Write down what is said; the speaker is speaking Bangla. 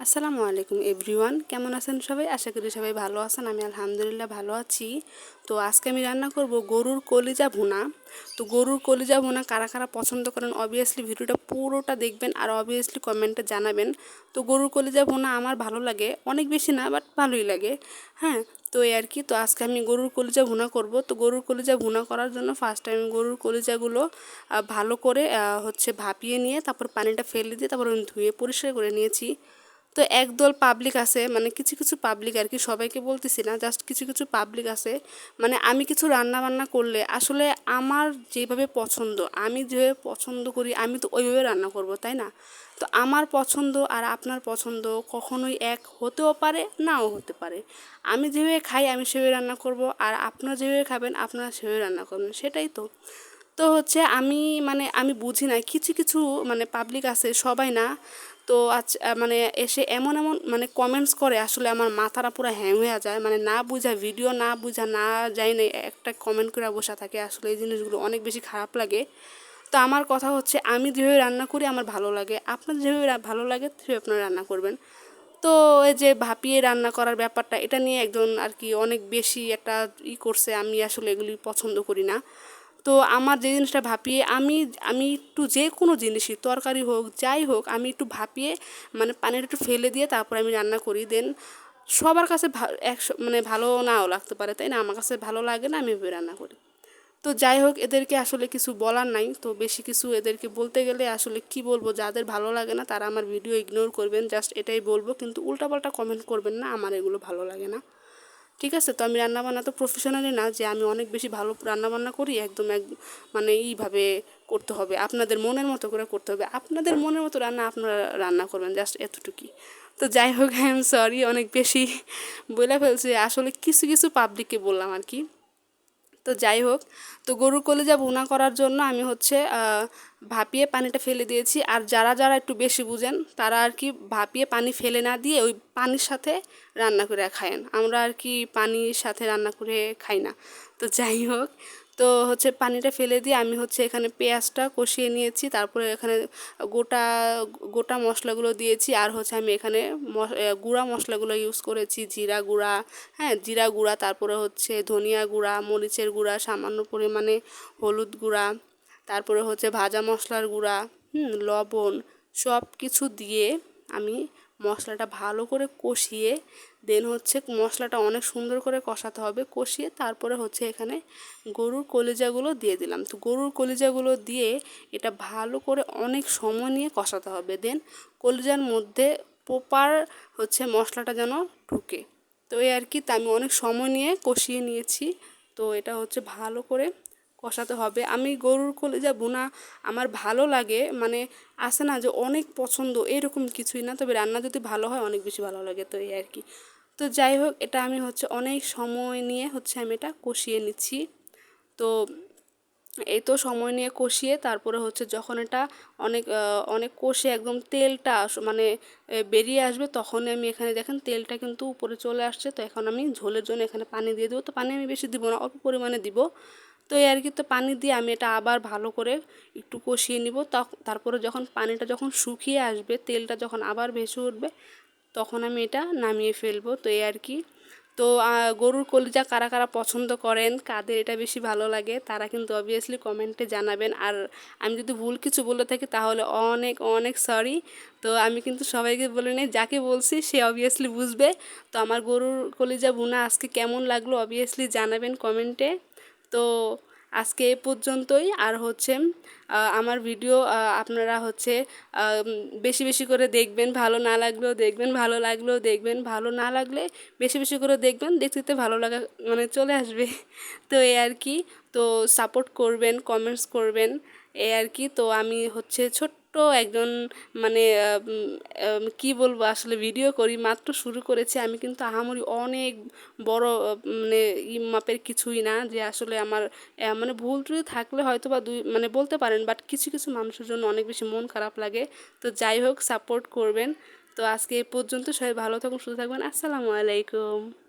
আসসালামু আলাইকুম এভরিওয়ান, কেমন আছেন সবাই? আশা করি সবাই ভালো আছেন। আমি আলহামদুলিল্লাহ ভালো আছি। তো আজকে আমি রান্না করব গরুর কলিজা ভুনা। তো গরুর কলিজা ভুনা কারা কারা পছন্দ করেন অবভিয়াসলি ভিডিওটা পুরোটা দেখবেন আর অবভিয়াসলি কমেন্টে জানাবেন। তো গরুর কলিজা ভুনা আমার ভালো লাগে, অনেক বেশি না বাট ভালোই লাগে। হ্যাঁ, তো এই আর কি। তো আজকে আমি গরুর কলিজা ভুনা করব। তো গরুর কলিজা ভুনা করার জন্য ফার্স্ট আমি গরুর কলিজাগুলো ভালো করে ভাপিয়ে নিয়ে তারপর পানিটা ফেলে দিয়ে তারপর আমি ধুয়ে পরিষ্কার করে নিয়েছি। তো একদল পাবলিক আছে, মানে কিছু কিছু পাবলিক আর কি, সবাইকে বলতেছি না, জাস্ট কিছু কিছু পাবলিক আছে। মানে আমি কিছু রান্না বান্না করলে আসলে আমার যেভাবে পছন্দ, আমি যেভাবে পছন্দ করি আমি তো ওইভাবে রান্না করব, তাই না? তো আমার পছন্দ আর আপনার পছন্দ কখনোই এক হতেও পারে, নাও হতে পারে। আমি যেভাবে খাই আমি সেভাবে রান্না করব, আর আপনারা যেভাবে খাবেন আপনারা সেভাবে রান্না করবেন, সেটাই তো। তো আমি আমি বুঝি না, কিছু কিছু মানে পাবলিক আছে, সবাই না। তো মানে এসে এমন এমন মানে কমেন্টস করে, আসলে আমার মাথাটা পুরো হ্যাং হয়ে যায়। মানে না বুঝা ভিডিও না বুঝা না যাই না একটা কমেন্ট করে বসে থাকে, আসলে এই জিনিসগুলো অনেক বেশি খারাপ লাগে। তো আমার কথা হচ্ছে, আমি যেভাবে রান্না করি আমার ভালো লাগে, আপনার যেভাবে ভালো লাগে সেভাবে আপনারা রান্না করবেন। তো এই যে ভাপিয়ে রান্না করার ব্যাপারটা, এটা নিয়ে একজন আর কি অনেক বেশি একটা করছে, আমি আসলে এগুলি পছন্দ করি না। তো আমার যে জিনিসটা ভাপিয়ে আমি আমি একটু যে কোনো জিনিসই তরকারি হোক যাই হোক আমি একটু ভাপিয়ে মানে পানিটা একটু ফেলে দিয়ে তারপর আমি রান্না করি। দেন সবার কাছে মানে ভালো নাও লাগতে পারে, তাই না? আমার কাছে ভালো লাগে না, আমি এভাবে রান্না করি। তো যাই হোক, এদেরকে আসলে কিছু বলার নাই, তো বেশি কিছু এদেরকে বলতে গেলে আসলে কি বলবো, যাদের ভালো লাগে না তারা আমার ভিডিও ইগনোর করবেন, জাস্ট এটাই বলবো। কিন্তু উল্টাপাল্টা কমেন্ট করবেন না, আমার এগুলো ভালো লাগে না। ঠিক আছে? তো আমি রান্নাবান্না তো প্রফেশনালি না যে আমি অনেক বেশি ভালো রান্নাবান্না করি, একদম মানে এইভাবে করতে হবে, আপনাদের মনের মতো করে করতে হবে, আপনাদের মনের মতো রান্না আপনারা রান্না করবেন, জাস্ট এতটুকুই। তো যাই হোক, আই এম সরি, অনেক বেশি বলে ফেলছি, আসলে কিছু কিছু পাবলিককে বললাম আর কি। তো যাই হোক, তো গরুর কলিজা ভুনা করার জন্য আমি ভাপিয়ে পানিটা ফেলে দিয়েছি। আর যারা যারা একটু বেশি বুঝেন তারা আর কি ভাপিয়ে পানি ফেলে না দিয়ে ওই পানির সাথে রান্না করে খায়েন, আমরা আর কি পানির সাথে রান্না করে খাই না। তো যাই হোক, তো পানিটা ফেলে দিয়ে আমি এখানে পেঁয়াজটা কষিয়ে নিয়েছি, তারপরে এখানে গোটা গোটা মশলাগুলো দিয়েছি। আর আমি এখানে গুঁড়া মশলাগুলো ইউজ করেছি, জিরা গুঁড়া, হ্যাঁ জিরা গুঁড়া, তারপরে ধনিয়া গুঁড়া, মরিচের গুঁড়া, সামান্য পরিমাণে হলুদ গুঁড়া, তারপরে ভাজা মশলার গুঁড়া, লবণ, সব কিছু দিয়ে আমি মশলাটা ভালো করে কষিয়ে, দেন মশলাটা অনেক সুন্দর করে কষাতে হবে, কষিয়ে তারপরে এখানে গরুর কলিজাগুলো দিয়ে দিলাম। তো গরুর কলিজাগুলো দিয়ে এটা ভালো করে অনেক সময় নিয়ে কষাতে হবে, দেন কলিজার মধ্যে প্রপার মশলাটা যেন ঢুকে। তো এই আর কি, তা আমি অনেক সময় নিয়ে কষিয়ে নিয়েছি। তো এটা ভালো করে কষাতে হবে। আমি গরুর কলিজা ভুনা আমার ভালো লাগে, মানে আসে না যে অনেক পছন্দ, এরকম কিছুই না, তবে রান্না যদি ভালো হয় অনেক বেশি ভালো লাগে। তো এই আর কি। তো যাই হোক, এটা আমি অনেক সময় নিয়ে আমি এটা কষিয়ে নিচ্ছি। তো এই তো সময় নিয়ে কষিয়ে তারপরে যখন এটা অনেক কষে একদম তেলটা মানে বেরিয়ে আসবে, তখনই আমি এখানে দেখেন তেলটা কিন্তু উপরে চলে আসছে। তো এখন আমি ঝোলের জন্য এখানে পানি দিয়ে দেবো। তো পানি আমি বেশি দিব না, অল্প পরিমাণে দিব। তো এই আর কি, তো পানি দিয়ে আমি এটা আবার ভালো করে একটু কষিয়ে নিব। তারপরে যখন পানিটা যখন শুকিয়ে আসবে, তেলটা যখন আবার ভেসে উঠবে, তখন আমি এটা নামিয়ে ফেলবো। তো এই আর কি। তো গরুর কলিজা কারা কারা পছন্দ করেন, কাদের এটা বেশি ভালো লাগে, তারা কিন্তু অবভিয়াসলি কমেন্টে জানাবেন। আর আমি যদি ভুল কিছু বলে থাকি তাহলে অনেক অনেক সরি। তো আমি কিন্তু সবাইকে বলে নেই, যাকে বলছি সে অবভিয়াসলি বুঝবে। তো আমার গরুর কলিজা ভুনা আজকে কেমন লাগলো অবভিয়াসলি জানাবেন কমেন্টে। তো আজকে এ পর্যন্তই। আর আমার ভিডিও আপনারা বেশি বেশি করে দেখবেন, ভালো না লাগলেও দেখবেন, ভালো লাগলেও দেখবেন, ভালো না লাগলে বেশি বেশি করে দেখবেন, দেখতে ভালো লাগা মানে চলে আসবে। তো এই আর কি। তো সাপোর্ট করবেন, কমেন্টস করবেন, এই আর কি। তো আমি ছোট্ট একজন মানে কি বলবো, আসলে ভিডিও করি, মাত্র শুরু করেছি আমি, কিন্তু আহামরি অনেক বড় মানে মাপের কিছুই না, যে আসলে আমার মানে ভুল ত্রুটি থাকলে হয়তো বা মানে বলতে পারেন, বাট কিছু কিছু মানুষের জন্য অনেক বেশি মন খারাপ লাগে। তো যাই হোক, সাপোর্ট করবেন। তো আজকে এ পর্যন্ত, সবাই ভালো থাকুন, সুস্থ থাকবেন। আসসালামু আলাইকুম।